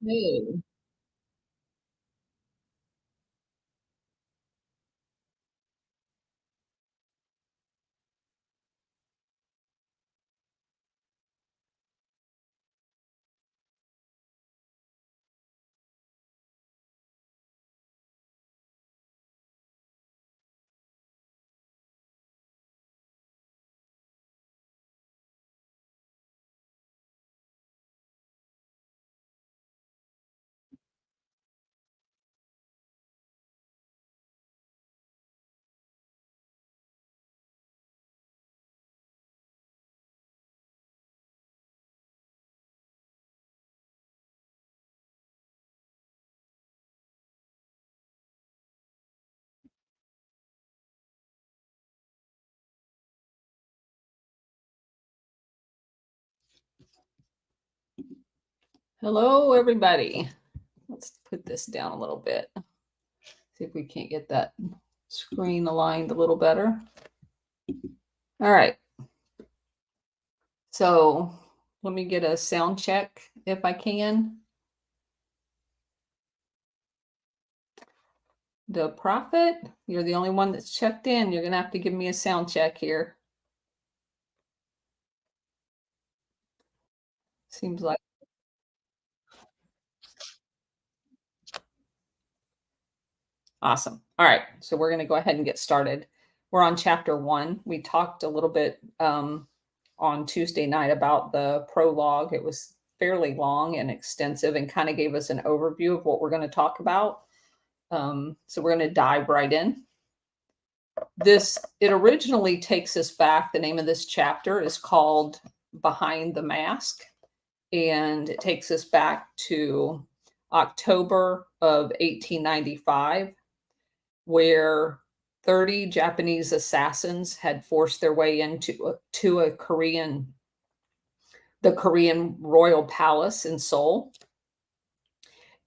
Hey. Hello, everybody. Let's put this down a little bit. See if we can't get that screen aligned a little better. All right. So let me get a sound check if I can. The Prophet, you're the only one that's checked in. You're going to have to give me a sound check here. Seems like awesome. All right. So we're going to go ahead and get started. We're on chapter 1. We talked a little bit on Tuesday night about the prologue. It was fairly long and extensive and kind of gave us an overview of what we're going to talk about. So we're going to dive right in. It originally takes us back. The name of this chapter is called Behind the Mask, and it takes us back to October of 1895, where 30 Japanese assassins had forced their way into the Korean royal palace in Seoul,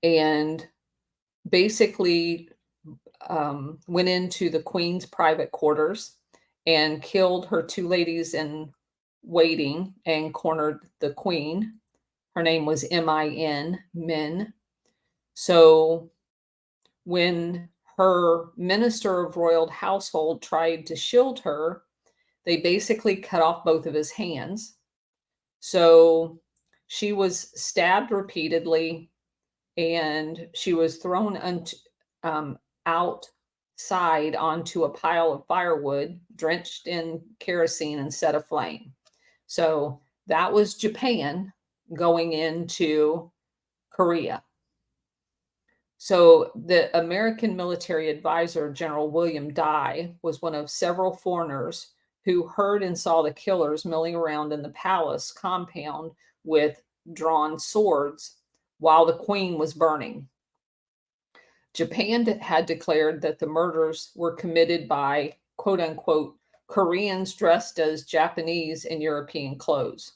and basically went into the queen's private quarters and killed her two ladies in waiting and cornered the queen. Her name was Min. So when her minister of royal household tried to shield her, they basically cut off both of his hands. So she was stabbed repeatedly, and she was thrown outside onto a pile of firewood, drenched in kerosene and set aflame. So that was Japan going into Korea. So the American military advisor, General William Dye, was one of several foreigners who heard and saw the killers milling around in the palace compound with drawn swords while the queen was burning. Japan had declared that the murders were committed by quote unquote Koreans dressed as Japanese in European clothes.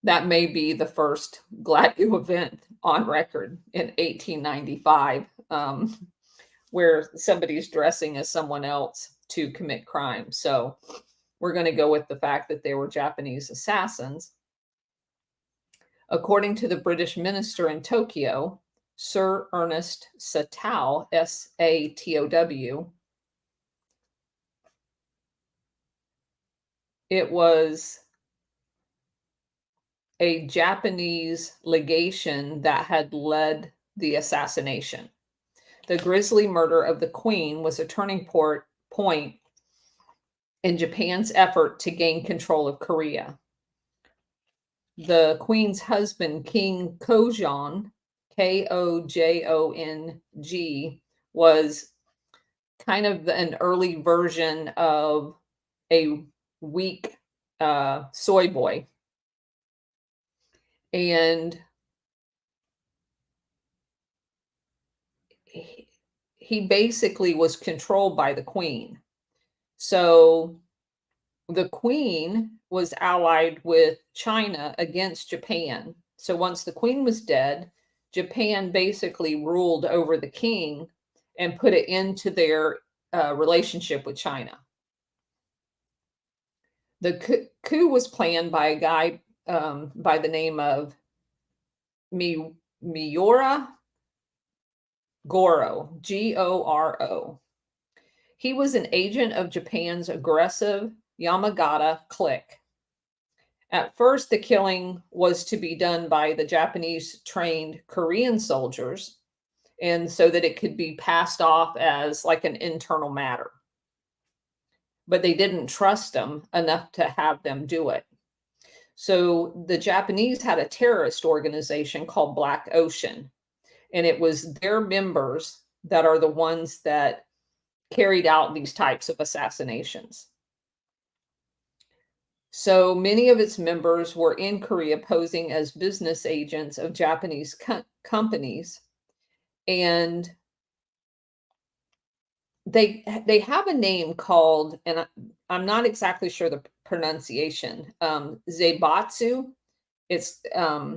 That may be the first Gladio event on record in 1895, where somebody's dressing as someone else to commit crime. So we're going to go with the fact that they were Japanese assassins. According to the British minister in Tokyo, Sir Ernest Satow, Satow, it was a Japanese legation that had led the assassination. The grisly murder of the queen was a turning point in Japan's effort to gain control of Korea. The queen's husband, King Kojong, Kojong, was kind of an early version of a weak soy boy. And he basically was controlled by the queen. So the queen was allied with China against Japan. So once the queen was dead, Japan basically ruled over the king and put it into their relationship with China. The coup was planned by a guy by the name of Miura Goro, Goro. He was an agent of Japan's aggressive Yamagata clique. At first, the killing was to be done by the Japanese trained Korean soldiers, and so that it could be passed off as like an internal matter. But they didn't trust them enough to have them do it. So the Japanese had a terrorist organization called Black Ocean, and it was their members that are the ones that carried out these types of assassinations. So many of its members were in Korea posing as business agents of Japanese companies, and they have a name called, and I'm not exactly sure the pronunciation, Zaibatsu. It's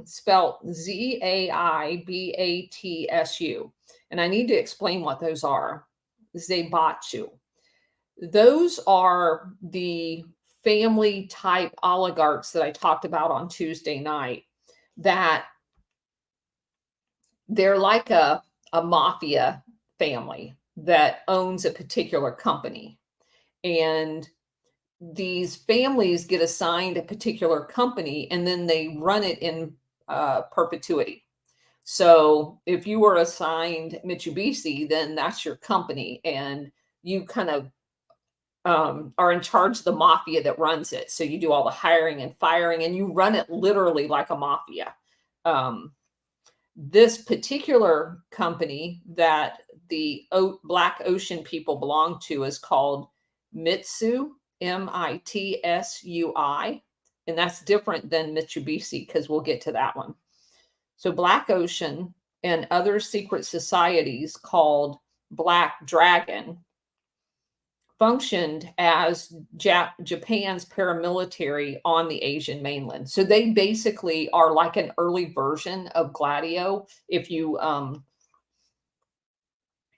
spelled Zaibatsu, and I need to explain what those are. Zaibatsu. Those are the family type oligarchs that I talked about on Tuesday night, that they're like a mafia family that owns a particular company. And these families get assigned a particular company and then they run it in perpetuity. So if you were assigned Mitsubishi, then that's your company, and you kind of are in charge of the mafia that runs it. So you do all the hiring and firing, and you run it literally like a mafia. This particular company that the Black Ocean people belong to is called Mitsui, Mitsui, and that's different than Mitsubishi, because we'll get to that one. So Black Ocean and other secret societies called Black Dragon functioned as Japan's paramilitary on the Asian mainland. So they basically are like an early version of Gladio. If you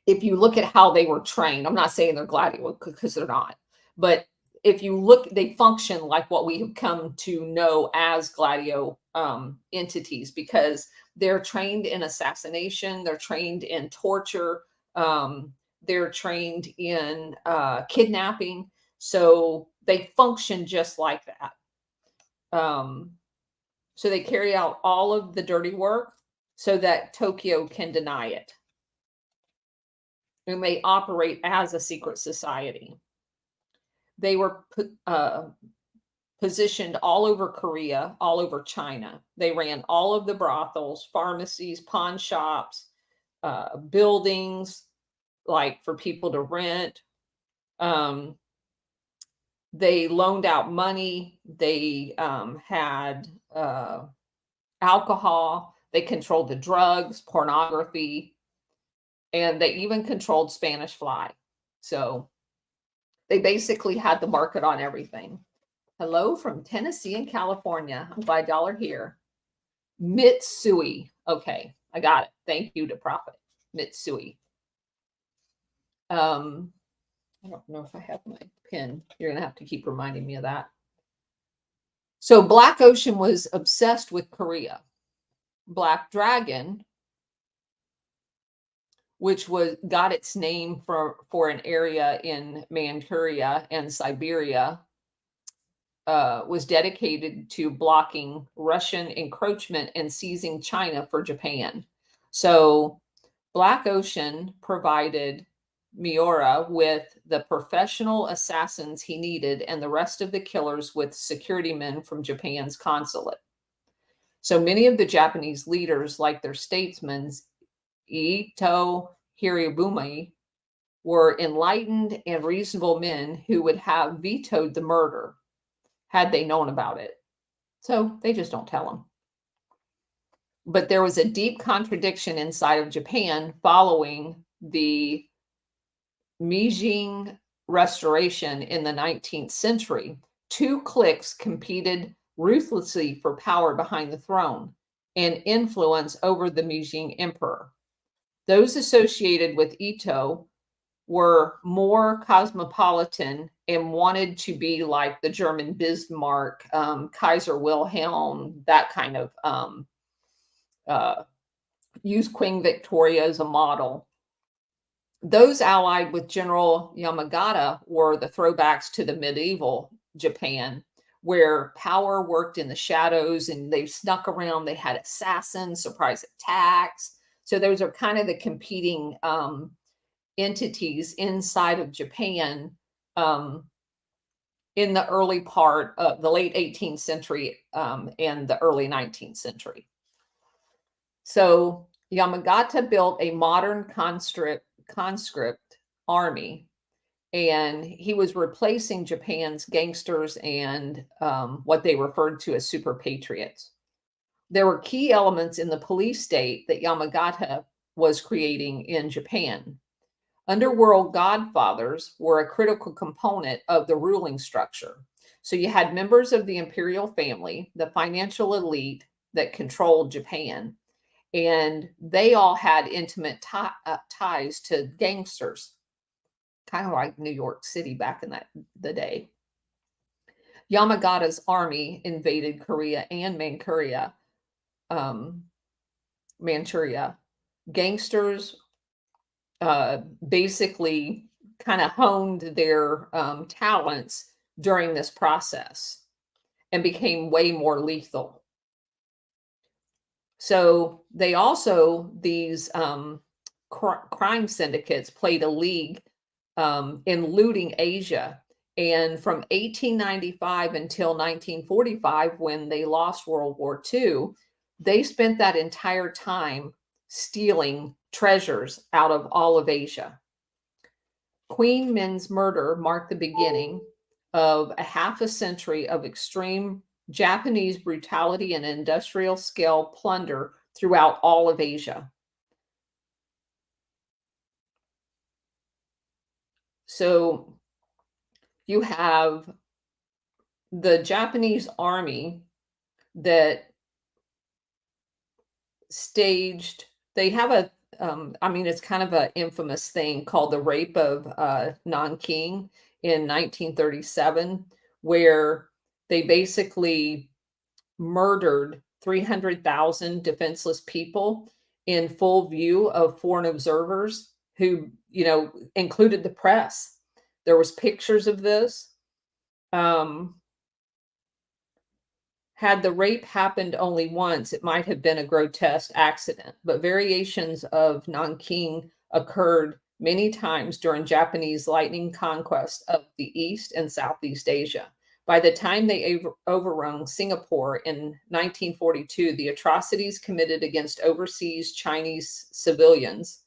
look at how they were trained, I'm not saying they're Gladio because they're not, but if you look, they function like what we have come to know as Gladio entities, because they're trained in assassination, they're trained in torture, they're trained in kidnapping. So they function just like that. So they carry out all of the dirty work so that Tokyo can deny it. And they operate as a secret society. They were positioned all over Korea, all over China. They ran all of the brothels, pharmacies, pawn shops, buildings, like for people to rent. They loaned out money. They had alcohol. They controlled the drugs, pornography, and they even controlled Spanish fly. So they basically had the market on everything. Hello from Tennessee and California. I'm glad y'all are here. Mitsui. Okay, I got it. Thank you to Prophet. Mitsui. I don't know if I have my pen. You're going to have to keep reminding me of that. So Black Ocean was obsessed with Korea. Black Dragon, which got its name for an area in Manchuria and Siberia, was dedicated to blocking Russian encroachment and seizing China for Japan. So Black Ocean provided Miura with the professional assassins he needed, and the rest of the killers with security men from Japan's consulate. So many of the Japanese leaders, like their statesmen, Ito Hirobumi, were enlightened and reasonable men who would have vetoed the murder had they known about it. So they just don't tell them. But there was a deep contradiction inside of Japan following the Meiji Restoration in the 19th century. Two cliques competed ruthlessly for power behind the throne and influence over the Meiji emperor. Those associated with Ito were more cosmopolitan and wanted to be like the German Bismarck, Kaiser Wilhelm, that kind of used Queen Victoria as a model. Those allied with General Yamagata were the throwbacks to the medieval Japan, where power worked in the shadows and they snuck around. They had assassins, surprise attacks. So those are kind of the competing entities inside of Japan in the early part of the late 18th century and the early 19th century. So Yamagata built a modern conscript army, and he was replacing Japan's gangsters and what they referred to as super patriots. There were key elements in the police state that Yamagata was creating in Japan. Underworld godfathers were a critical component of the ruling structure. So you had members of the imperial family, the financial elite that controlled Japan, and they all had intimate ties to gangsters, kind of like New York City back in the day. Yamagata's army invaded Korea and Manchuria. Gangsters basically kind of honed their talents during this process and became way more lethal. So they also, these crime syndicates played a league in looting Asia. And from 1895 until 1945, when they lost World War II, they spent that entire time stealing treasures out of all of Asia. Queen Min's murder marked the beginning of a half a century of extreme Japanese brutality and industrial scale plunder throughout all of Asia. So you have the Japanese army that staged, they have a, it's kind of an infamous thing called the rape of Nanking in 1937, where they basically murdered 300,000 defenseless people in full view of foreign observers who, included the press. There was pictures of this. Had the rape happened only once, it might have been a grotesque accident, but variations of Nanking occurred many times during Japanese lightning conquest of the East and Southeast Asia. By the time they overrun Singapore in 1942, the atrocities committed against overseas Chinese civilians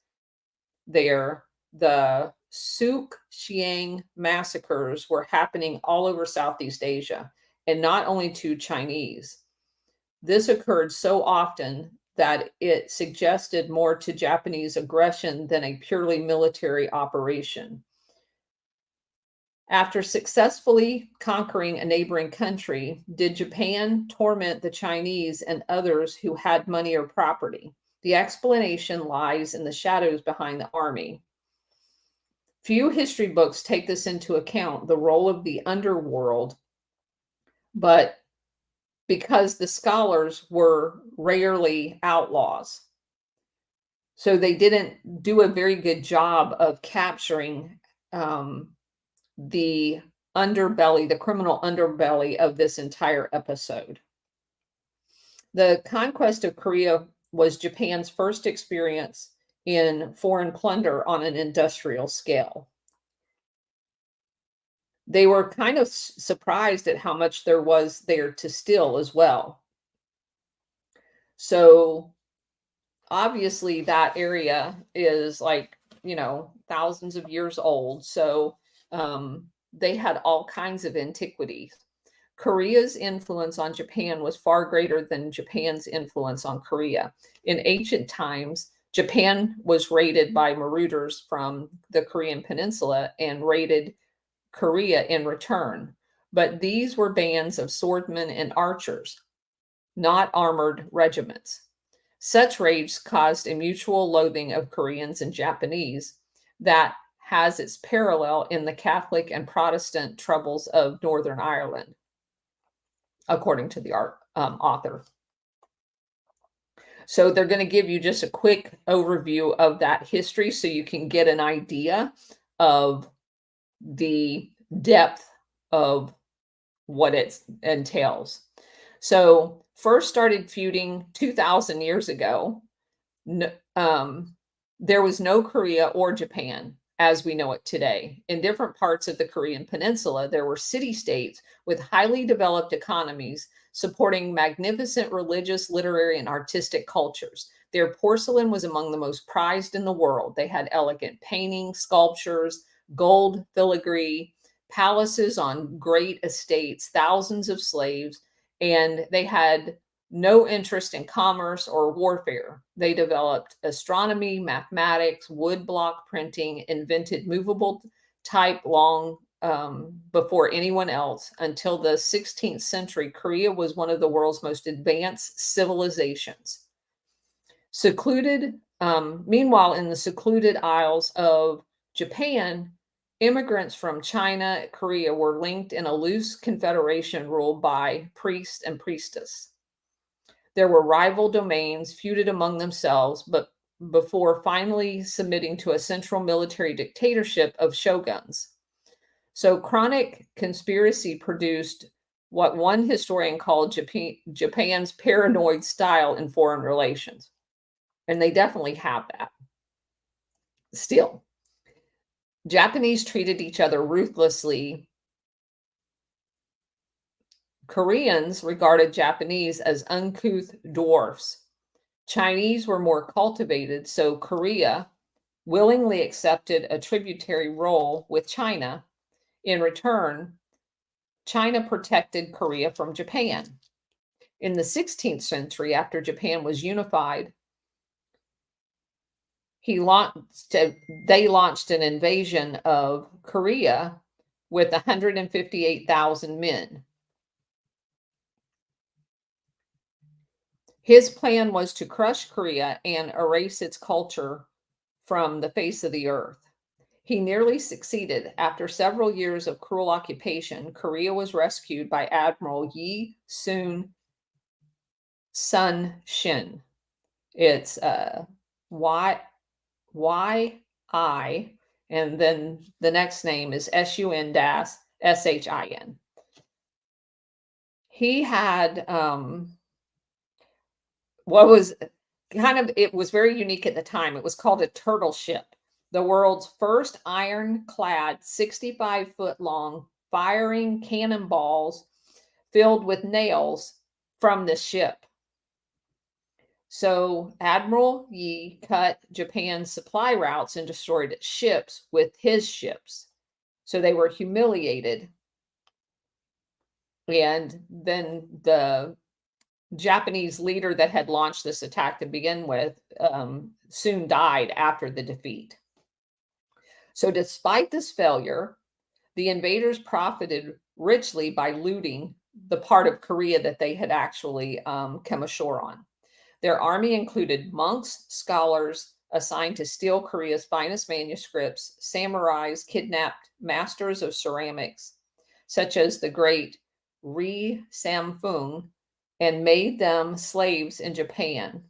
there, the Suk Chiang massacres, were happening all over Southeast Asia, and not only to Chinese. This occurred so often that it suggested more to Japanese aggression than a purely military operation. After successfully conquering a neighboring country, did Japan torment the Chinese and others who had money or property? The explanation lies in the shadows behind the army. Few history books take this into account, the role of the underworld, but because the scholars were rarely outlaws, so they didn't do a very good job of capturing the underbelly, the criminal underbelly of this entire episode. The conquest of Korea was Japan's first experience in foreign plunder on an industrial scale. They were kind of surprised at how much there was there to steal as well. So obviously that area is like, thousands of years old. So they had all kinds of antiquities. Korea's influence on Japan was far greater than Japan's influence on Korea. In ancient times, Japan was raided by marauders from the Korean Peninsula and raided Korea in return. But these were bands of swordmen and archers, not armored regiments. Such raids caused a mutual loathing of Koreans and Japanese that has its parallel in the Catholic and Protestant troubles of Northern Ireland, according to the author. So they're going to give you just a quick overview of that history so you can get an idea of the depth of what it entails. So first started feuding 2,000 years ago. There was no Korea or Japan as we know it today. In different parts of the Korean peninsula, there were city-states with highly developed economies supporting magnificent religious, literary, and artistic cultures. Their porcelain was among the most prized in the world. They had elegant paintings, sculptures, gold filigree, palaces on great estates, thousands of slaves, and they had no interest in commerce or warfare. They developed astronomy, mathematics, woodblock printing, invented movable type long before anyone else. Until the 16th century, Korea was one of the world's most advanced civilizations. Meanwhile, in the secluded isles of Japan, immigrants from China, Korea were linked in a loose confederation ruled by priest and priestess. There were rival domains feuded among themselves, but before finally submitting to a central military dictatorship of shoguns. So chronic conspiracy produced what one historian called Japan's paranoid style in foreign relations. And they definitely have that. Still, Japanese treated each other ruthlessly. Koreans regarded Japanese as uncouth dwarfs. Chinese were more cultivated, so Korea willingly accepted a tributary role with China. In return, China protected Korea from Japan. In the 16th century, after Japan was unified, they launched an invasion of Korea with 158,000 men. His plan was to crush Korea and erase its culture from the face of the earth. He nearly succeeded. After several years of cruel occupation, Korea was rescued by Admiral Yi Sun Shin. It's Y-I, and then the next name is SUN-SHIN. He had it was very unique at the time. It was called a turtle ship, the world's first ironclad, 65-foot long firing cannonballs filled with nails from the ship. So Admiral Yi cut Japan's supply routes and destroyed its ships with his ships. So they were humiliated. And then the Japanese leader that had launched this attack to begin with soon died after the defeat. So despite this failure, the invaders profited richly by looting the part of Korea that they had actually come ashore on. Their army included monks, scholars assigned to steal Korea's finest manuscripts, samurais kidnapped masters of ceramics, such as the great Ri Samfung, and made them slaves in Japan.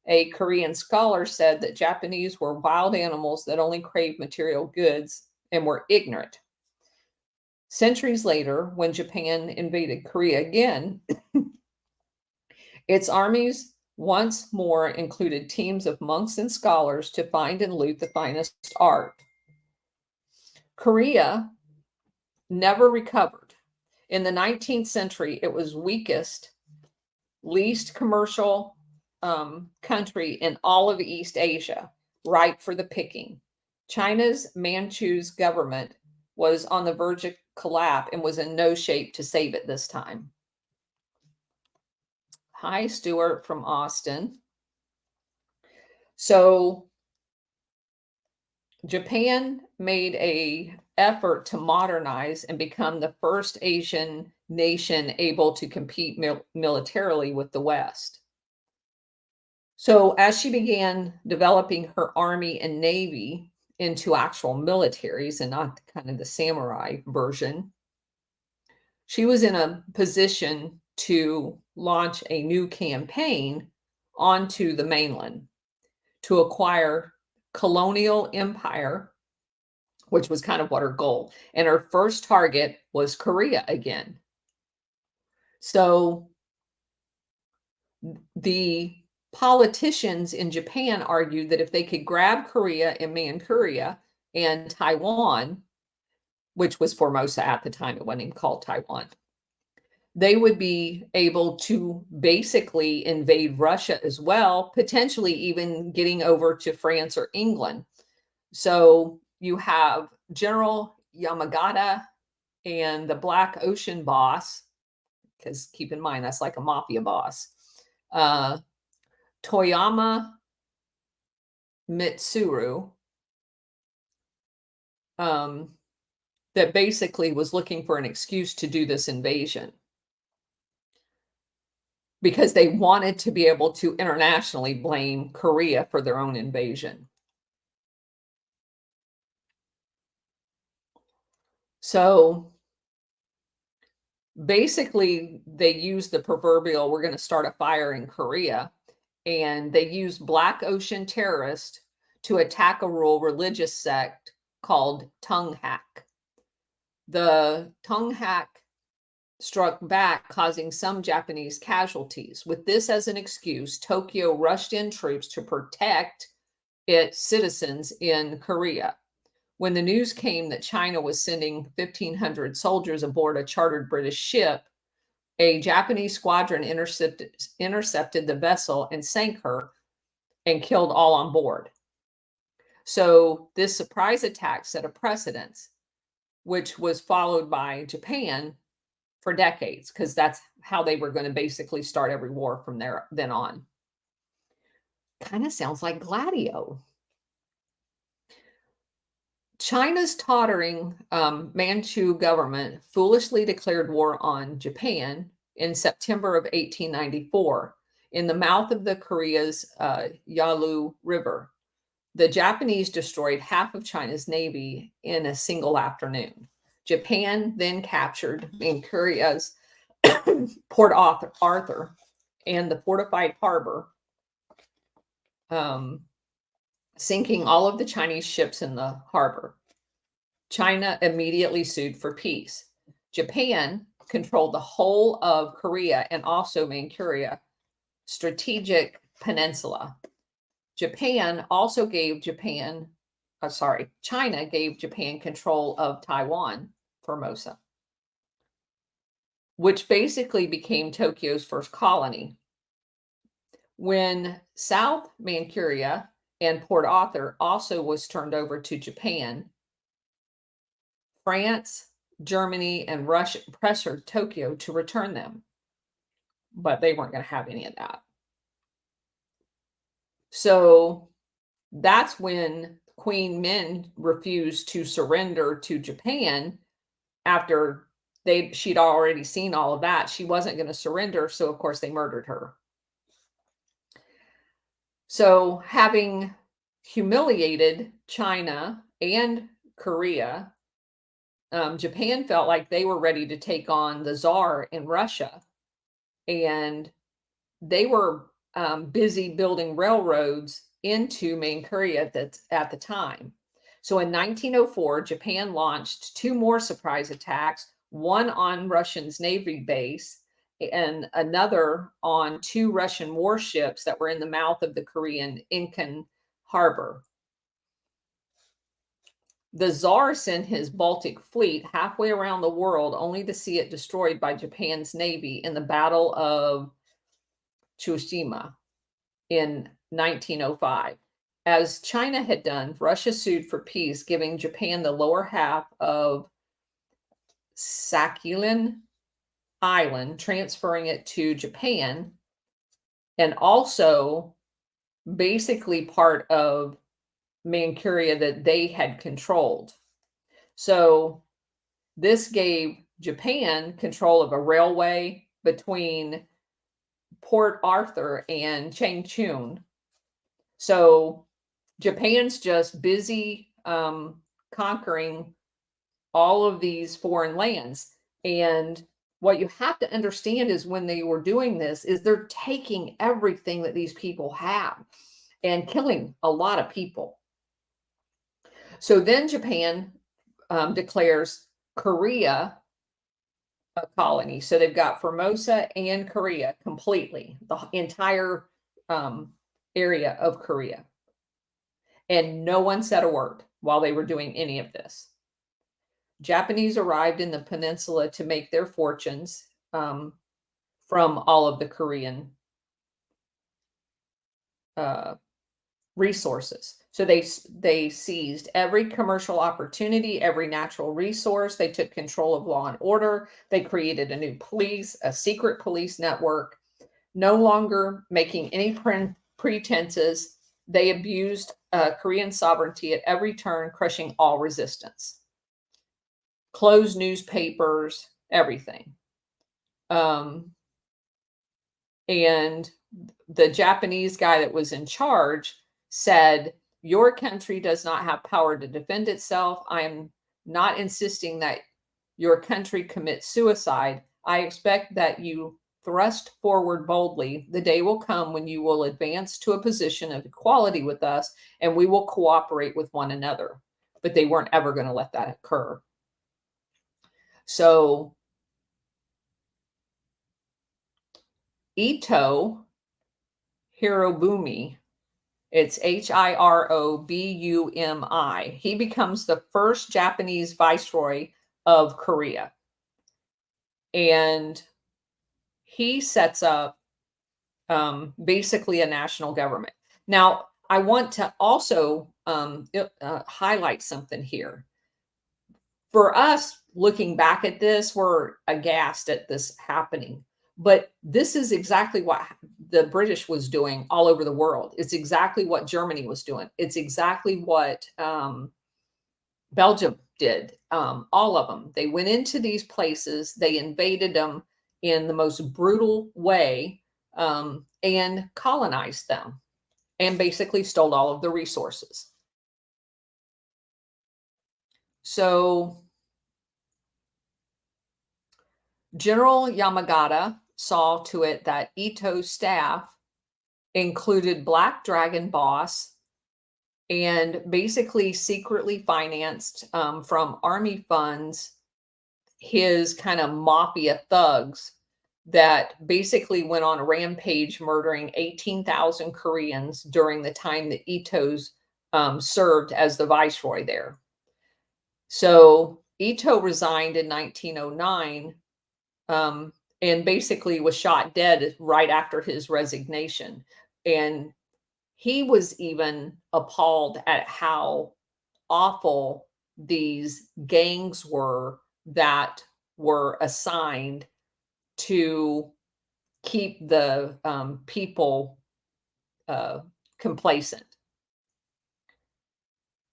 A Korean scholar said that Japanese were wild animals that only craved material goods and were ignorant. Centuries later, when Japan invaded Korea again, its armies once more included teams of monks and scholars to find and loot the finest art. Korea never recovered. In the 19th century, it was weakest, least commercial country in all of East Asia, ripe for the picking. China's Manchu's government was on the verge of collapse and was in no shape to save it this time. Hi, Stuart from Austin. So Japan made an effort to modernize and become the first Asian nation able to compete militarily with the West. So as she began developing her army and navy into actual militaries and not kind of the samurai version, she was in a position to launch a new campaign onto the mainland to acquire colonial empire, which was kind of what her goal. And her first target was Korea again. So the politicians in Japan argued that if they could grab Korea and Manchuria and Taiwan, which was Formosa at the time, it wasn't even called Taiwan, they would be able to basically invade Russia as well, potentially even getting over to France or England. So you have General Yamagata and the Black Ocean boss, because keep in mind, that's like a mafia boss, Toyama Mitsuru, that basically was looking for an excuse to do this invasion because they wanted to be able to internationally blame Korea for their own invasion. So basically, they used the proverbial, we're going to start a fire in Korea, and they used Black Ocean terrorists to attack a rural religious sect called Tunghak. The Tunghak struck back, causing some Japanese casualties. With this as an excuse, Tokyo rushed in troops to protect its citizens in Korea. When the news came that China was sending 1,500 soldiers aboard a chartered British ship, a Japanese squadron intercepted the vessel and sank her and killed all on board. So this surprise attack set a precedent, which was followed by Japan for decades, because that's how they were going to basically start every war from there then on. Kind of sounds like Gladio. China's tottering Manchu government foolishly declared war on Japan in September of 1894 in the mouth of the Korea's Yalu River. The Japanese destroyed half of China's navy in a single afternoon. Japan then captured Manchuria's Port Arthur and the fortified harbor, sinking all of the Chinese ships in the harbor. China immediately sued for peace. Japan controlled the whole of Korea and also Manchuria strategic peninsula. China gave Japan control of Taiwan, Formosa, which basically became Tokyo's first colony. When South Manchuria and Port Arthur also was turned over to Japan, France, Germany, and Russia pressured Tokyo to return them, but they weren't going to have any of that. So that's when Queen Min refused to surrender to Japan after she'd already seen all of that. She wasn't going to surrender, so of course they murdered her. So having humiliated China and Korea, Japan felt like they were ready to take on the Tsar in Russia, and they were busy building railroads into Manchuria at the time. So in 1904, Japan launched two more surprise attacks, one on Russia's Navy base and another on two Russian warships that were in the mouth of the Korean Incheon harbor. The Tsar sent his Baltic fleet halfway around the world only to see it destroyed by Japan's navy in the Battle of Tsushima in 1905. As China had done, Russia sued for peace, giving Japan the lower half of Sakhalin Island, transferring it to Japan, and also basically part of Manchuria that they had controlled. So this gave Japan control of a railway between Port Arthur and Changchun. So Japan's just busy conquering all of these foreign lands. And what you have to understand is when they were doing this is they're taking everything that these people have and killing a lot of people. So then Japan declares Korea a colony. So they've got Formosa and Korea completely, the entire area of Korea. And no one said a word while they were doing any of this. Japanese arrived in the peninsula to make their fortunes from all of the Korean resources. So they seized every commercial opportunity, every natural resource. They took control of law and order. They created a new police, a secret police network, no longer making any pretenses. They abused Korean sovereignty at every turn, crushing all resistance. Closed newspapers, everything. And the Japanese guy that was in charge said, your country does not have power to defend itself. I am not insisting that your country commit suicide. I expect that you thrust forward boldly. The day will come when you will advance to a position of equality with us, and we will cooperate with one another. But they weren't ever going to let that occur. So Ito Hirobumi, it's Hirobumi. He becomes the first Japanese viceroy of Korea. And he sets up basically a national government. Now, I want to also highlight something here. For us, looking back at this, we're aghast at this happening. But this is exactly what the British was doing all over the world. It's exactly what Germany was doing. It's exactly what Belgium did. All of them. They went into these places. They invaded them in the most brutal way and colonized them and basically stole all of the resources. So General Yamagata saw to it that Ito's staff included Black Dragon Boss and basically secretly financed from army funds his kind of mafia thugs that basically went on a rampage, murdering 18,000 Koreans during the time that Ito's served as the viceroy there. So Ito resigned in 1909 and basically was shot dead right after his resignation. And he was even appalled at how awful these gangs were that were assigned to keep the people complacent.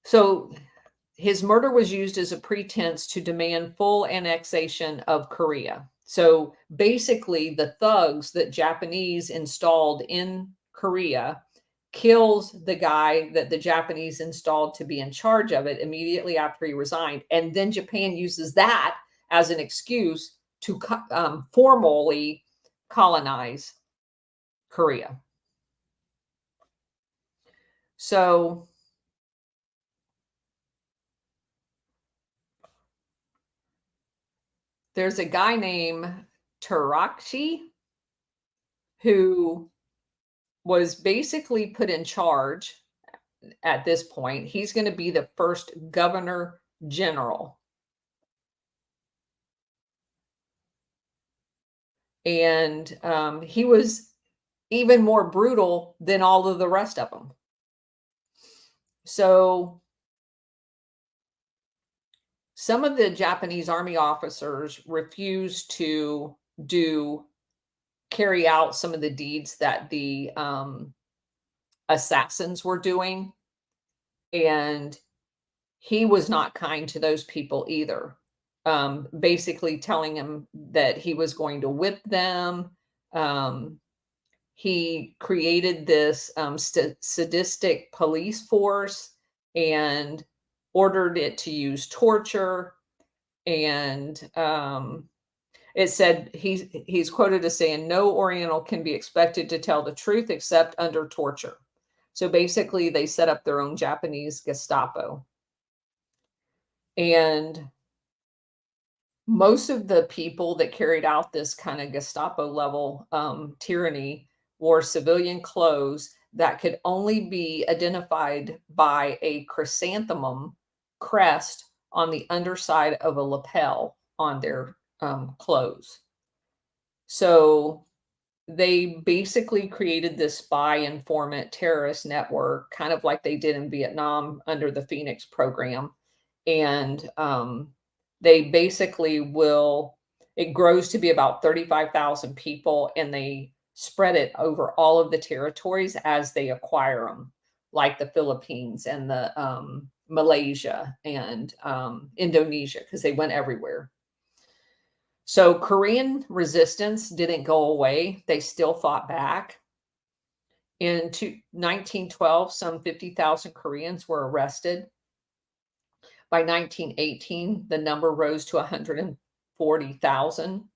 So his murder was used as a pretense to demand full annexation of Korea. So basically, the thugs that Japanese installed in Korea kills the guy that the Japanese installed to be in charge of it immediately after he resigned. And then Japan uses that as an excuse to formally colonize Korea. So there's a guy named Tarachi who was basically put in charge at this point. He's going to be the first governor general. And he was even more brutal than all of the rest of them. So some of the Japanese army officers refused to carry out some of the deeds that the assassins were doing. And he was not kind to those people either. Basically telling him that he was going to whip them. He created this sadistic police force and ordered it to use torture. And It said he's quoted as saying, "No Oriental can be expected to tell the truth except under torture." So basically, they set up their own Japanese Gestapo. And most of the people that carried out this kind of Gestapo level tyranny wore civilian clothes that could only be identified by a chrysanthemum crest on the underside of a lapel on their clothes. So they basically created this spy informant terrorist network, kind of like they did in Vietnam under the Phoenix program. And they basically it grows to be about 35,000 people, and they spread it over all of the territories as they acquire them, like the Philippines and the Malaysia and Indonesia, because they went everywhere. So Korean resistance didn't go away. They still fought back. In 1912, some 50,000 Koreans were arrested. By 1918, the number rose to 140,000.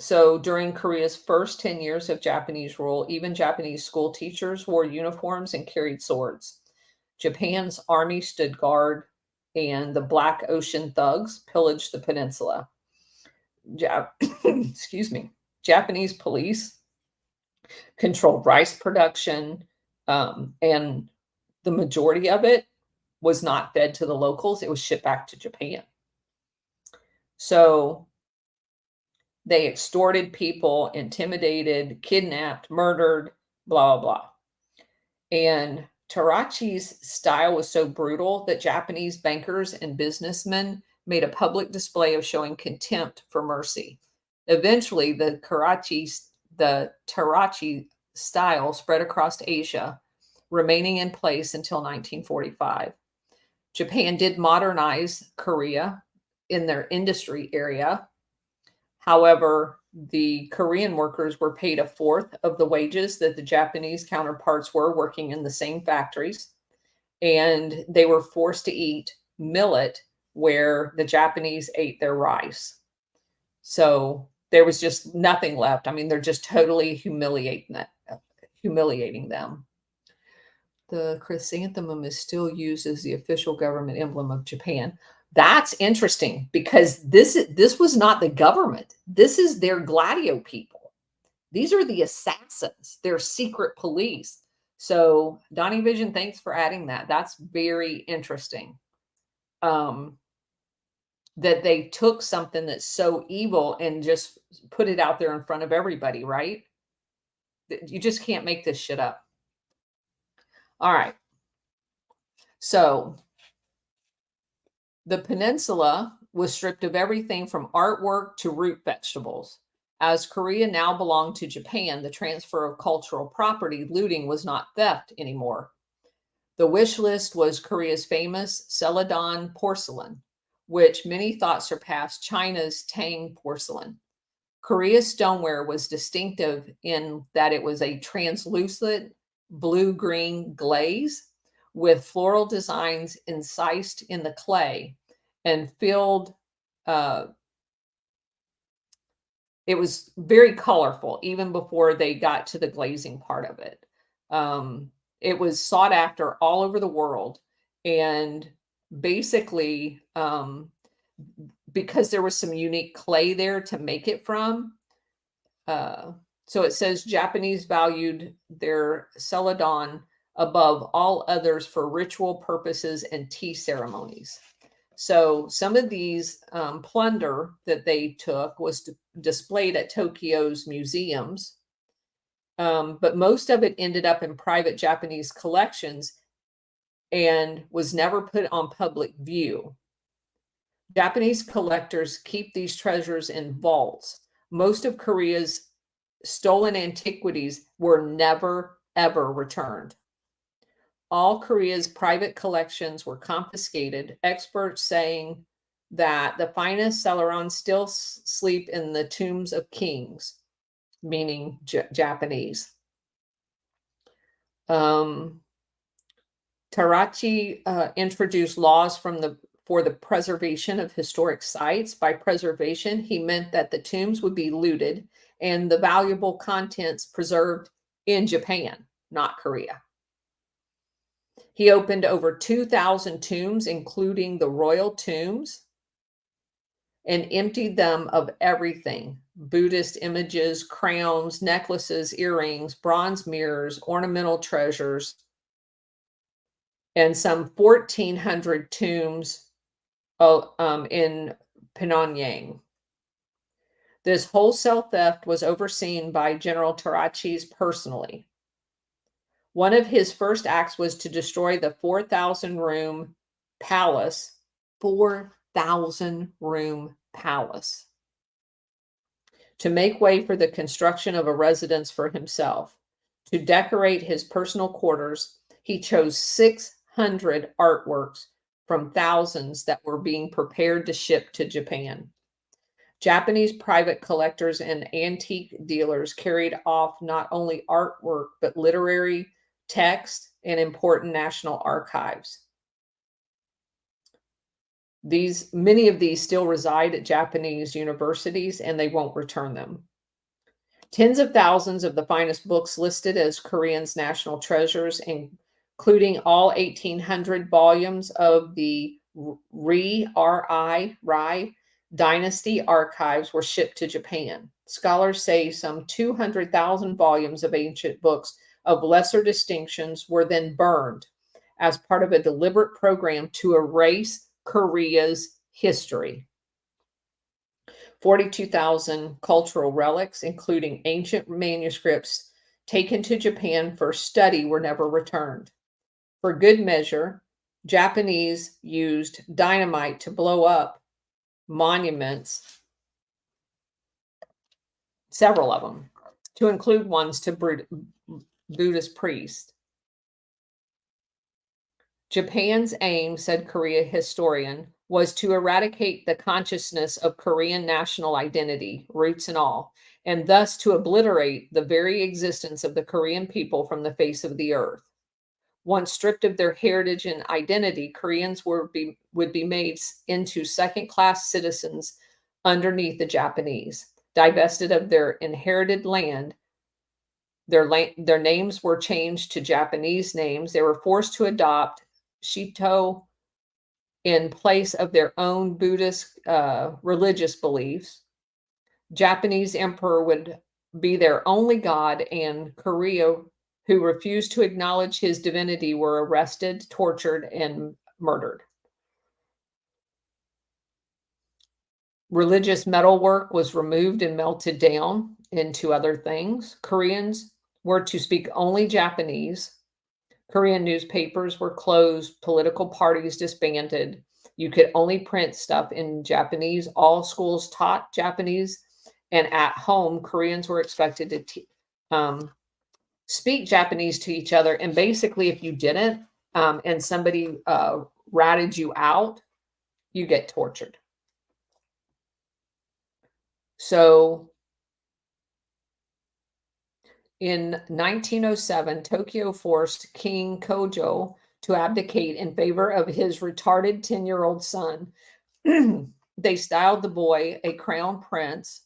So during Korea's first 10 years of Japanese rule, even Japanese school teachers wore uniforms and carried swords. Japan's army stood guard, and the Black Ocean thugs pillaged the peninsula. Excuse me. Japanese police controlled rice production, and the majority of it was not fed to the locals. It was shipped back to Japan. So they extorted people, intimidated, kidnapped, murdered, blah, blah, blah. And Tarachi's style was so brutal that Japanese bankers and businessmen made a public display of showing contempt for mercy. Eventually, the Tarachi style spread across Asia, remaining in place until 1945. Japan did modernize Korea in their industry area. However, the Korean workers were paid a fourth of the wages that the Japanese counterparts were working in the same factories, and they were forced to eat millet where the Japanese ate their rice. So there was just nothing left. I mean, they're just totally humiliating them. The chrysanthemum is still used as the official government emblem of Japan. That's interesting, because this was not the government. This is their Gladio people. These are the assassins, their secret police. So Donnie Vision, thanks for adding that. That's very interesting. That they took something that's so evil and just put it out there in front of everybody, right? You just can't make this shit up. All right. So the peninsula was stripped of everything from artwork to root vegetables. As Korea now belonged to Japan, the transfer of cultural property, looting was not theft anymore. The wish list was Korea's famous Celadon porcelain, which many thought surpassed China's Tang porcelain. Korea's stoneware was distinctive in that it was a translucent blue-green glaze with floral designs incised in the clay and filled. It was very colorful even before they got to the glazing part of it. It was sought after all over the world, and basically, because there was some unique clay there to make it from. So it says Japanese valued their celadon above all others for ritual purposes and tea ceremonies. So some of these plunder that they took was displayed at Tokyo's museums, but most of it ended up in private Japanese collections and was never put on public view. Japanese collectors keep these treasures in vaults. Most of Korea's stolen antiquities were never, ever returned. All Korea's private collections were confiscated, experts saying that the finest celerons still sleep in the tombs of kings, meaning Japanese. Tarachi introduced laws from the for the preservation of historic sites. By preservation, he meant that the tombs would be looted and the valuable contents preserved in Japan, not Korea. He opened over 2,000 tombs, including the royal tombs, and emptied them of everything: Buddhist images, crowns, necklaces, earrings, bronze mirrors, ornamental treasures, and some 1,400 tombs in Pyongyang. This wholesale theft was overseen by General Terauchi's personally. One of his first acts was to destroy the 4,000-room palace, 4,000-room palace, to make way for the construction of a residence for himself. To decorate his personal quarters, he chose 600 artworks from thousands that were being prepared to ship to Japan. Japanese private collectors and antique dealers carried off not only artwork, but literary text and important national archives. Many of these still reside at Japanese universities, and they won't return them. Tens of thousands of the finest books listed as Koreans' national treasures, including all 1,800 volumes of the Rai Dynasty archives, were shipped to Japan. Scholars say some 200,000 volumes of ancient books of lesser distinctions were then burned as part of a deliberate program to erase Korea's history. 42,000 cultural relics, including ancient manuscripts taken to Japan for study, were never returned. For good measure, Japanese used dynamite to blow up monuments, several of them, to include ones to Buddhist priests. Japan's aim, said Korea historian, was to eradicate the consciousness of Korean national identity, roots and all, and thus to obliterate the very existence of the Korean people from the face of the earth. Once stripped of their heritage and identity, Koreans would be made into second-class citizens underneath the Japanese. Divested of their inherited land, their names were changed to Japanese names. They were forced to adopt Shito in place of their own Buddhist religious beliefs. Japanese emperor would be their only god, and Korea, who refused to acknowledge his divinity, were arrested, tortured, and murdered. Religious metalwork was removed and melted down into other things. Koreans were to speak only Japanese. Korean newspapers were closed, political parties disbanded. You could only print stuff in Japanese. All schools taught Japanese, and at home, Koreans were expected to speak Japanese to each other. And basically, if you didn't, and somebody ratted you out, you get tortured. So in 1907, Tokyo forced King Kojo to abdicate in favor of his retarded 10-year-old son. They styled the boy a crown prince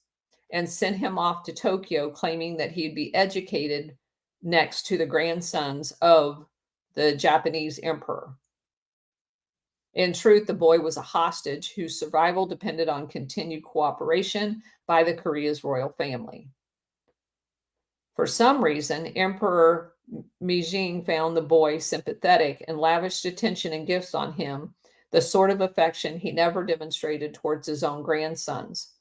and sent him off to Tokyo, claiming that he'd be educated next to the grandsons of the Japanese emperor. In truth, the boy was a hostage whose survival depended on continued cooperation by the Korea's royal family. For some reason, Emperor Meijing found the boy sympathetic and lavished attention and gifts on him, the sort of affection he never demonstrated towards his own grandsons.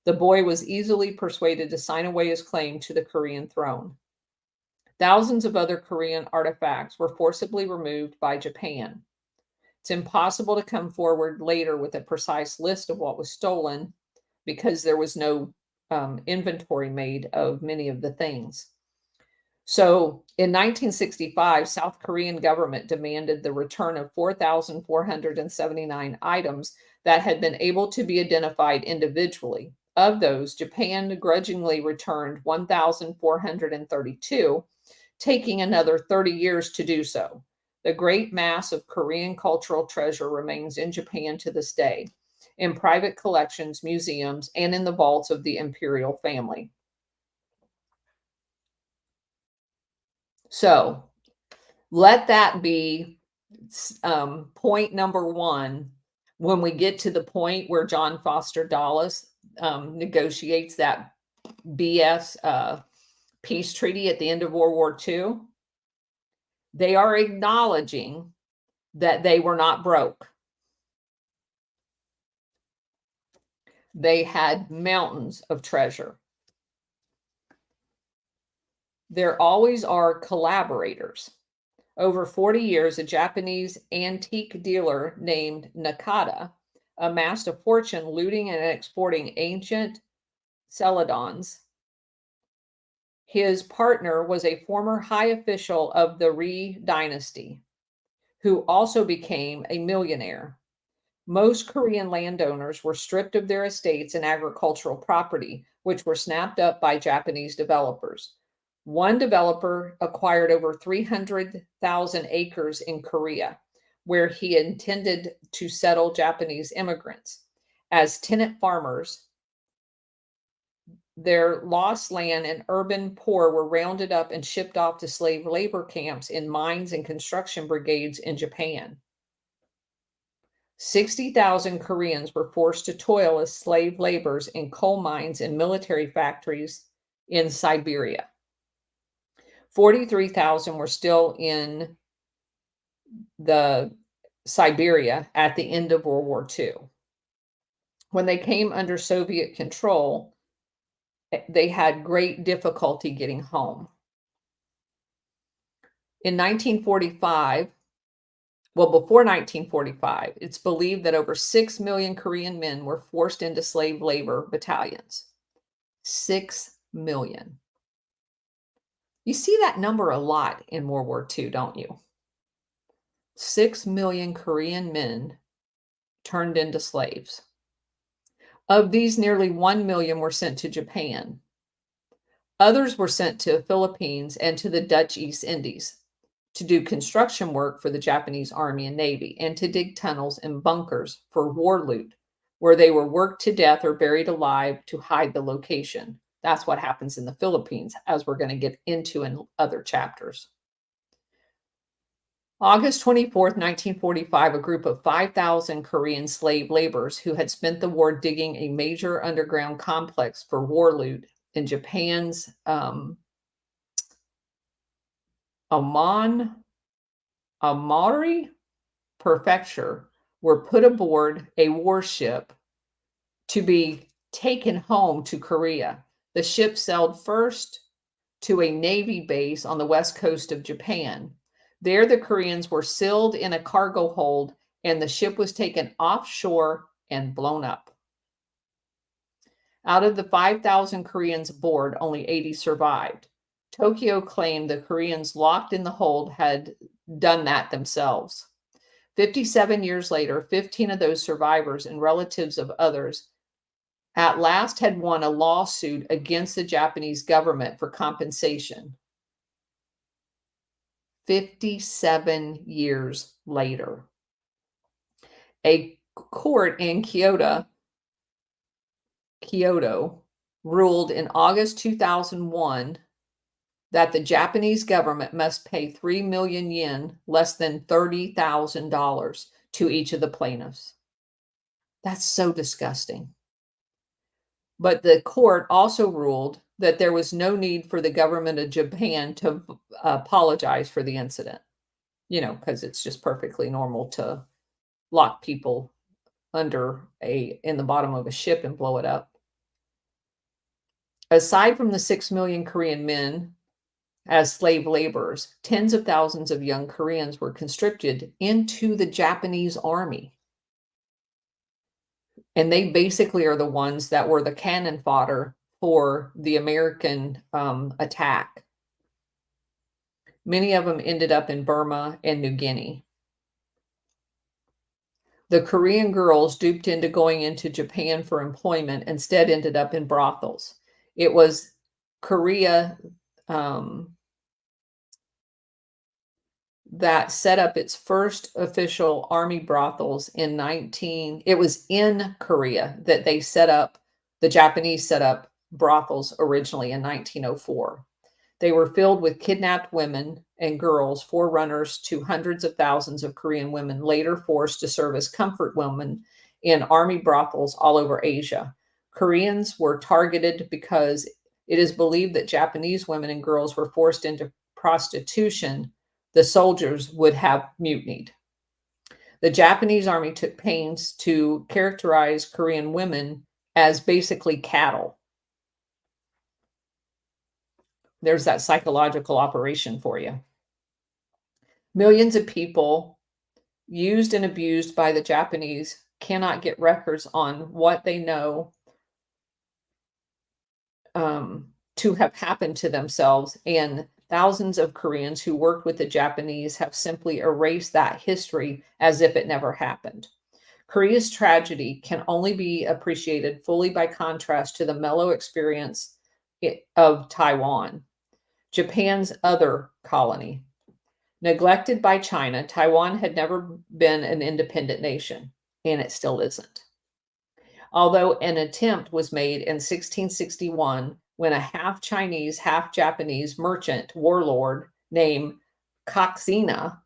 The boy was easily persuaded to sign away his claim to the Korean throne. Thousands of other Korean artifacts were forcibly removed by Japan. It's impossible to come forward later with a precise list of what was stolen because there was no inventory made of many of the things. So in 1965, South Korean government demanded the return of 4,479 items that had been able to be identified individually. Of those, Japan grudgingly returned 1,432, taking another 30 years to do so. The great mass of Korean cultural treasure remains in Japan to this day, in private collections, museums, and in the vaults of the imperial family. So let that be point number one when we get to the point where John Foster Dulles negotiates that BS peace treaty at the end of World War II. They are acknowledging that they were not broke. They had mountains of treasure. There always are collaborators. Over 40 years, a Japanese antique dealer named Nakata amassed a fortune looting and exporting ancient celadons. His partner was a former high official of the Ri dynasty, who also became a millionaire. Most Korean landowners were stripped of their estates and agricultural property, which were snapped up by Japanese developers. One developer acquired over 300,000 acres in Korea, where he intended to settle Japanese immigrants. As tenant farmers, their lost land and urban poor were rounded up and shipped off to slave labor camps in mines and construction brigades in Japan. 60,000 Koreans were forced to toil as slave laborers in coal mines and military factories in Siberia. 43,000 were still in the Siberia at the end of World War II. When they came under Soviet control, they had great difficulty getting home. In 1945, before 1945, it's believed that over 6 million Korean men were forced into slave labor battalions. 6 million. You see that number a lot in World War II, don't you? 6 million Korean men turned into slaves. Of these, nearly 1 million were sent to Japan. Others were sent to the Philippines and to the Dutch East Indies to do construction work for the Japanese Army and Navy and to dig tunnels and bunkers for war loot, where they were worked to death or buried alive to hide the location. That's what happens in the Philippines, as we're going to get into in other chapters. August 24th, 1945, a group of 5,000 Korean slave laborers who had spent the war digging a major underground complex for war loot in Japan's Amari prefecture were put aboard a warship to be taken home to Korea. The ship sailed first to a Navy base on the west coast of Japan. There, the Koreans were sealed in a cargo hold, and the ship was taken offshore and blown up. Out of the 5,000 Koreans aboard, only 80 survived. Tokyo claimed the Koreans locked in the hold had done that themselves. 57 years later, 15 of those survivors and relatives of others at last had won a lawsuit against the Japanese government for compensation. 57 years later. A court in Kyoto ruled in August 2001 that the Japanese government must pay 3 million yen, less than $30,000, to each of the plaintiffs. That's so disgusting. But the court also ruled that there was no need for the government of Japan to apologize for the incident, because it's just perfectly normal to lock people in the bottom of a ship and blow it up. Aside from the 6 million Korean men as slave laborers, tens of thousands of young Koreans were conscripted into the Japanese army. And they basically are the ones that were the cannon fodder for the American attack. Many of them ended up in Burma and New Guinea. The Korean girls duped into going into Japan for employment instead ended up in brothels. It was Korea, that set up its first official army brothels it was in Korea that the Japanese set up brothels originally in 1904. They were filled with kidnapped women and girls, forerunners to hundreds of thousands of Korean women later forced to serve as comfort women in army brothels all over Asia. Koreans were targeted because it is believed that Japanese women and girls were forced into prostitution. The soldiers would have mutinied. The Japanese army took pains to characterize Korean women as basically cattle. There's that psychological operation for you. Millions of people used and abused by the Japanese cannot get records on what they know to have happened to themselves, and thousands of Koreans who worked with the Japanese have simply erased that history as if it never happened. Korea's tragedy can only be appreciated fully by contrast to the mellow experience of Taiwan, Japan's other colony. Neglected by China, Taiwan had never been an independent nation, and it still isn't. Although an attempt was made in 1661 when a half Chinese, half Japanese merchant warlord named Koxina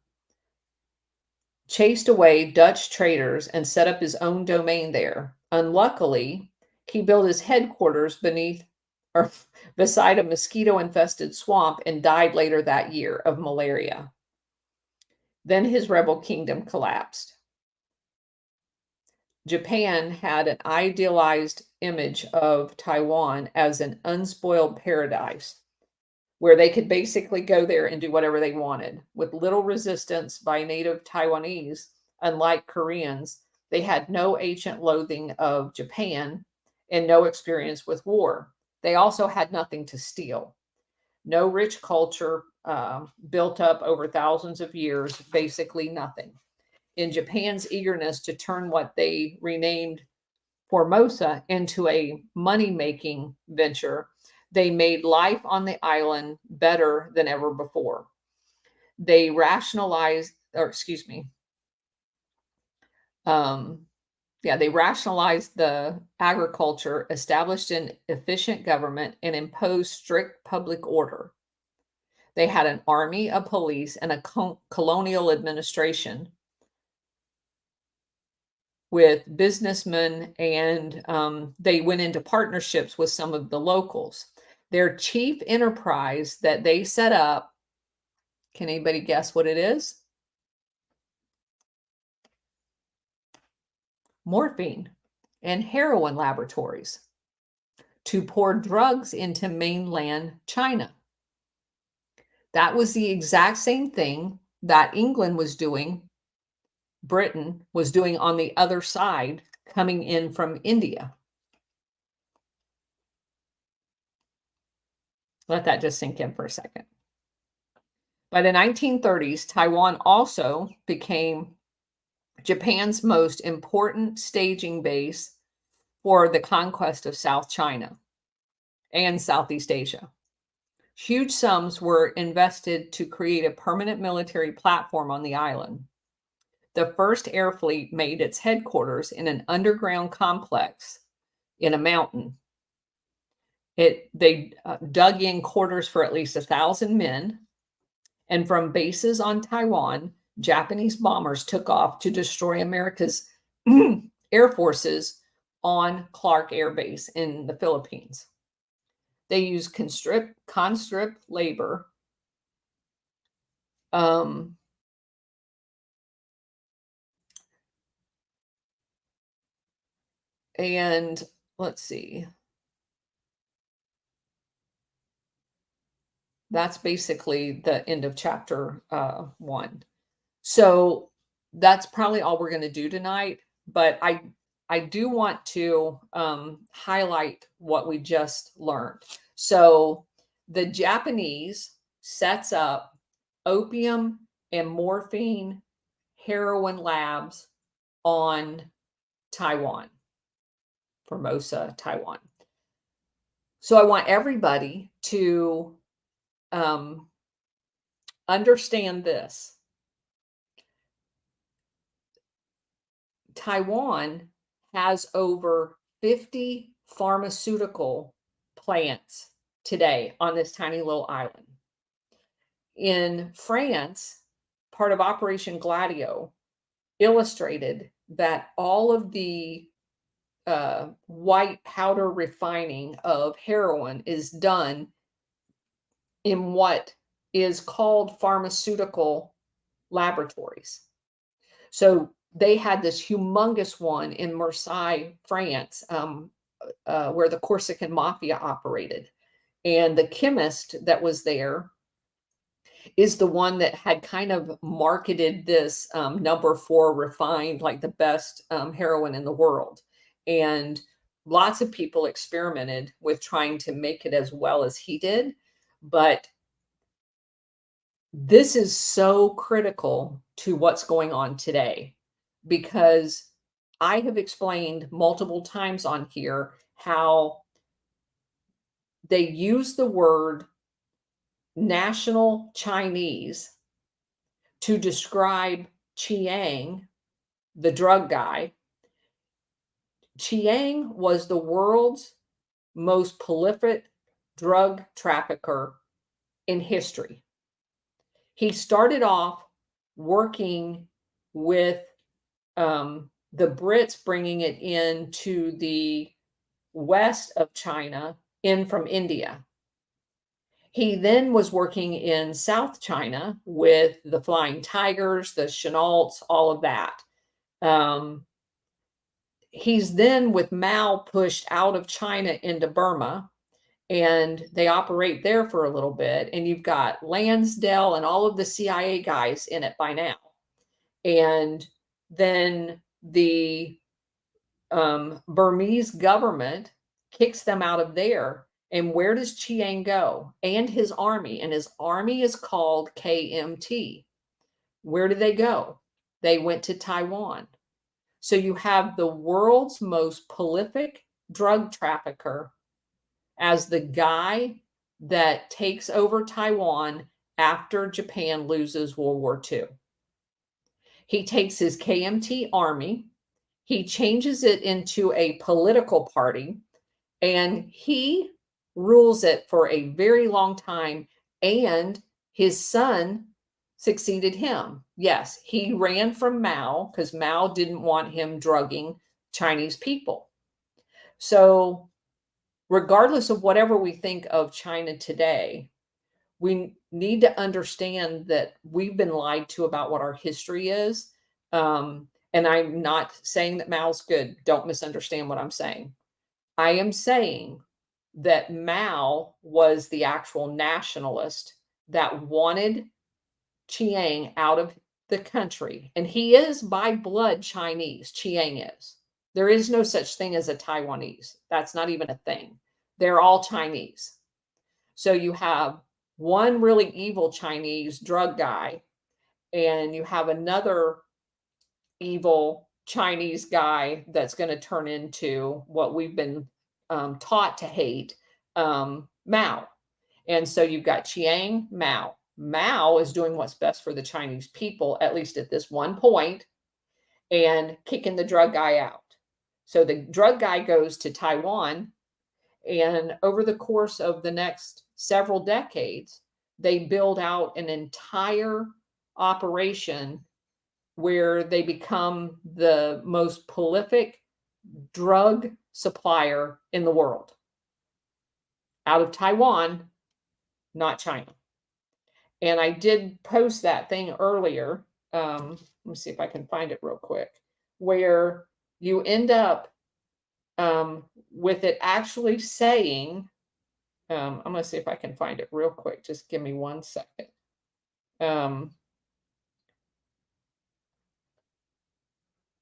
chased away Dutch traders and set up his own domain there. Unluckily, he built his headquarters beside a mosquito-infested swamp and died later that year of malaria. Then his rebel kingdom collapsed. Japan had an idealized image of Taiwan as an unspoiled paradise where they could basically go there and do whatever they wanted with little resistance by native Taiwanese. Unlike Koreans, they had no ancient loathing of Japan and no experience with war. They also had nothing to steal. No rich culture built up over thousands of years, basically nothing. In Japan's eagerness to turn what they renamed Formosa into a money-making venture, they made life on the island better than ever before. They rationalized, they rationalized the agriculture, established an efficient government, and imposed strict public order. They had an army, a police, and a colonial administration with businessmen, and they went into partnerships with some of the locals. Their chief enterprise that they set up, can anybody guess what it is? Morphine and heroin laboratories to pour drugs into mainland China. That was the exact same thing that England was doing, Britain was doing on the other side, coming in from India. Let that just sink in for a second. By the 1930s, Taiwan also became Japan's most important staging base for the conquest of South China and Southeast Asia. Huge sums were invested to create a permanent military platform on the island. The first air fleet made its headquarters in an underground complex in a mountain. They dug in quarters for at least 1,000 men, and from bases on Taiwan, Japanese bombers took off to destroy America's air forces on Clark Air Base in the Philippines. They used conscript labor, and let's see. That's basically the end of chapter 1. So that's probably all we're going to do tonight. But I do want to highlight what we just learned. So the Japanese sets up opium and morphine heroin labs on Taiwan, Formosa, Taiwan. So I want everybody to understand this. Taiwan has over 50 pharmaceutical plants today on this tiny little island. In France, part of Operation Gladio illustrated that all of the white powder refining of heroin is done in what is called pharmaceutical laboratories. So they had this humongous one in Marseille, France, where the Corsican mafia operated. And the chemist that was there is the one that had kind of marketed this number 4 refined, like the best heroin in the world. And lots of people experimented with trying to make it as well as he did. But this is so critical to what's going on today, because I have explained multiple times on here how they use the word national Chinese to describe Chiang, the drug guy. Chiang was the world's most prolific drug trafficker in history. He started off working with the Brits, bringing it into the west of China, in from India. He then was working in South China with the Flying Tigers, the Chennaults, all of that. He's then, with Mao, pushed out of China into Burma, and they operate there for a little bit. And you've got Lansdale and all of the CIA guys in it by now. And then the Burmese government kicks them out of there. And where does Chiang go? And his army. And his army is called KMT. Where do they go? They went to Taiwan. So you have the world's most prolific drug trafficker as the guy that takes over Taiwan after Japan loses World War II. He takes his KMT army, he changes it into a political party, and he rules it for a very long time, and his son succeeded him. Yes, he ran from Mao because Mao didn't want him drugging Chinese people. So regardless of whatever we think of China today, we need to understand that we've been lied to about what our history is. And I'm not saying that Mao's good. Don't misunderstand what I'm saying. I am saying that Mao was the actual nationalist that wanted Chiang out of the country. And he is by blood Chinese. Chiang is. There is no such thing as a Taiwanese. That's not even a thing. They're all Chinese. So you have one really evil Chinese drug guy, and you have another evil Chinese guy that's going to turn into what we've been taught to hate, Mao. And so you've got Chiang, Mao. Mao is doing what's best for the Chinese people, at least at this one point, and kicking the drug guy out. So the drug guy goes to Taiwan, and over the course of the next several decades, they build out an entire operation where they become the most prolific drug supplier in the world. Out of Taiwan, not China. And I did post that thing earlier. Let me see if I can find it real quick, where you end up with it actually saying, I'm going to see if I can find it real quick. Just give me 1 second.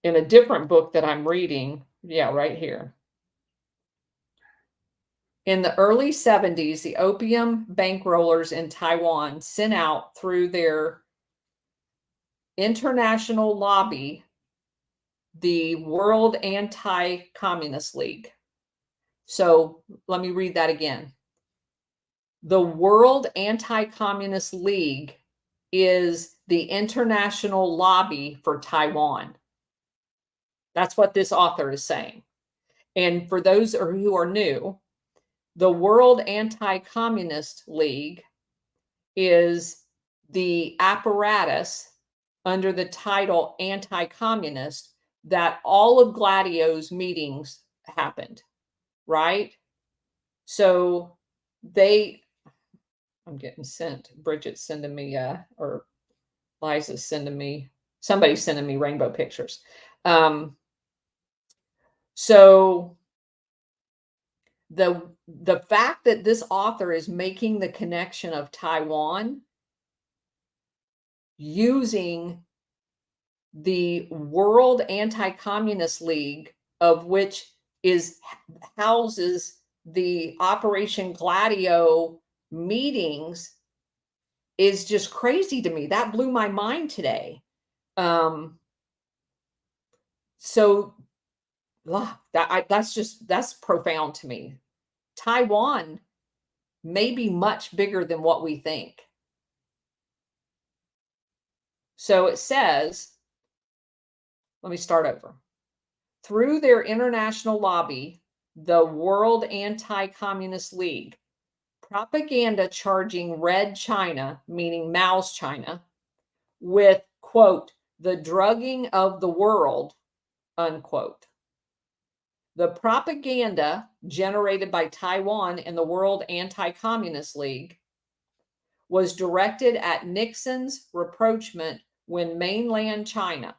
In a different book that I'm reading, yeah, right here. In the early 70s, the opium bankrollers in Taiwan sent out through their international lobby the World Anti-Communist League. So let me read that again. The World Anti-Communist League is the international lobby for Taiwan. That's what this author is saying. And for those who are new, the World Anti-Communist League is the apparatus under the title anti-communist that all of Gladio's meetings happened, right? So I'm getting sent, Bridget's sending me, or Liza's sending me, somebody's sending me rainbow pictures. So the fact that this author is making the connection of Taiwan using the World Anti-Communist League, of which houses the Operation Gladio meetings, is just crazy to me. That blew my mind today. So that's profound to me. Taiwan may be much bigger than what we think. So it says, let me start over. Through their international lobby, the World Anti-Communist League, propaganda charging Red China, meaning Mao's China, with, quote, the drugging of the world, unquote. The propaganda generated by Taiwan and the World Anti-Communist League was directed at Nixon's rapprochement with mainland China.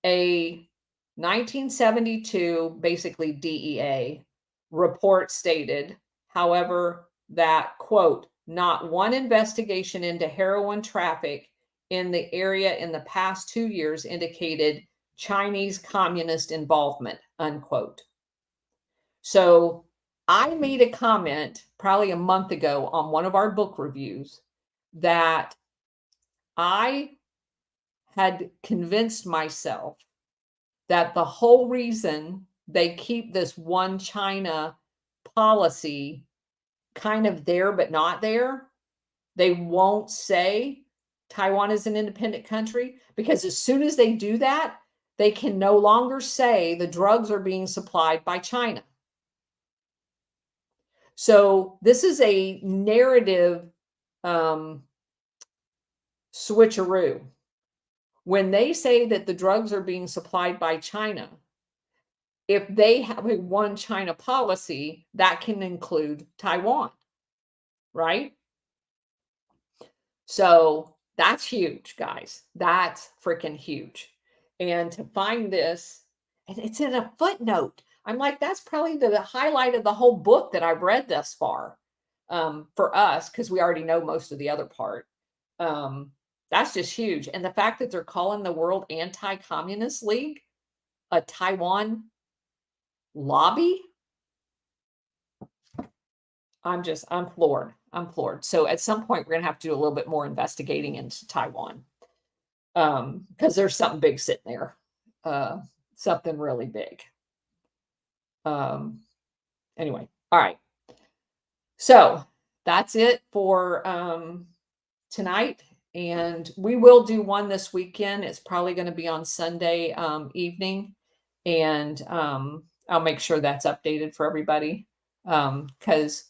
A 1972, basically DEA, report stated, however, that, quote, not one investigation into heroin traffic in the area in the past 2 years indicated Chinese communist involvement, unquote. So I made a comment probably a month ago on one of our book reviews that I had convinced myself that the whole reason they keep this one China policy kind of there but not there, they won't say Taiwan is an independent country, because as soon as they do that, they can no longer say the drugs are being supplied by China. So this is a narrative switcheroo. When they say that the drugs are being supplied by China, if they have a one China policy, that can include Taiwan, right? So that's huge, guys. That's freaking huge. And to find this, and it's in a footnote. I'm like, that's probably the highlight of the whole book that I've read thus far, for us, because we already know most of the other part. That's just huge. And the fact that they're calling the World Anti-Communist League a Taiwan lobby, I'm floored. I'm floored. So at some point, we're going to have to do a little bit more investigating into Taiwan, because there's something big sitting there, something really big. Anyway, all right. So that's it for tonight. And we will do one this weekend. It's probably going to be on Sunday evening. And I'll make sure that's updated for everybody, because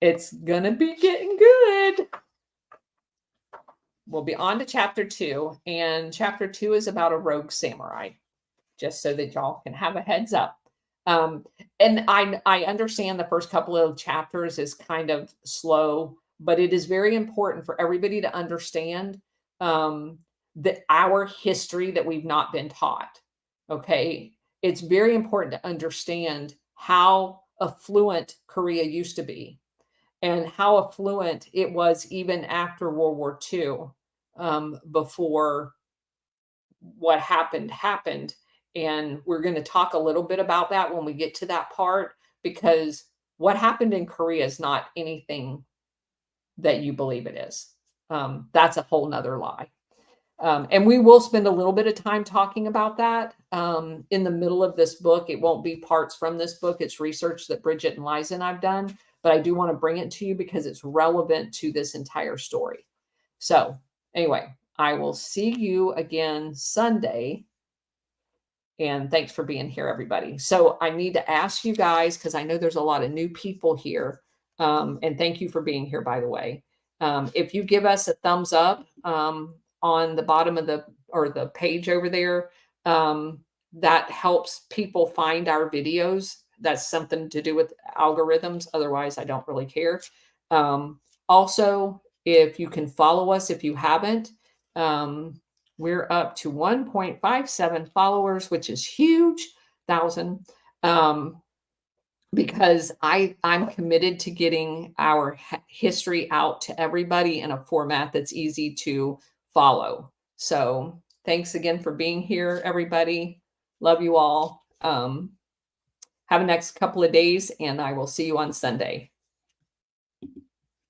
it's going to be getting good. We'll be on to chapter 2. And chapter 2 is about a rogue samurai, just so that y'all can have a heads up. And I understand the first couple of chapters is kind of slow, but it is very important for everybody to understand that our history that we've not been taught. Okay. It's very important to understand how affluent Korea used to be and how affluent it was even after World War II, before what happened. And we're going to talk a little bit about that when we get to that part, because what happened in Korea is not anything that you believe it is. That's a whole nother lie. And we will spend a little bit of time talking about that in the middle of this book. It won't be parts from this book. It's research that Bridget and Liza and I've done, but I do want to bring it to you because it's relevant to this entire story. So anyway, I will see you again Sunday. And thanks for being here, everybody. So I need to ask you guys, because I know there's a lot of new people here. And thank you for being here, by the way. If you give us a thumbs up on the bottom of the page over there, that helps people find our videos. That's something to do with algorithms. Otherwise, I don't really care. Also, if you can follow us, if you haven't, we're up to 1.57 followers, which is huge, thousand. Because I'm committed to getting our history out to everybody in a format that's easy to follow. So thanks again for being here, everybody. Love you all. Have a next couple of days, and I will see you on Sunday.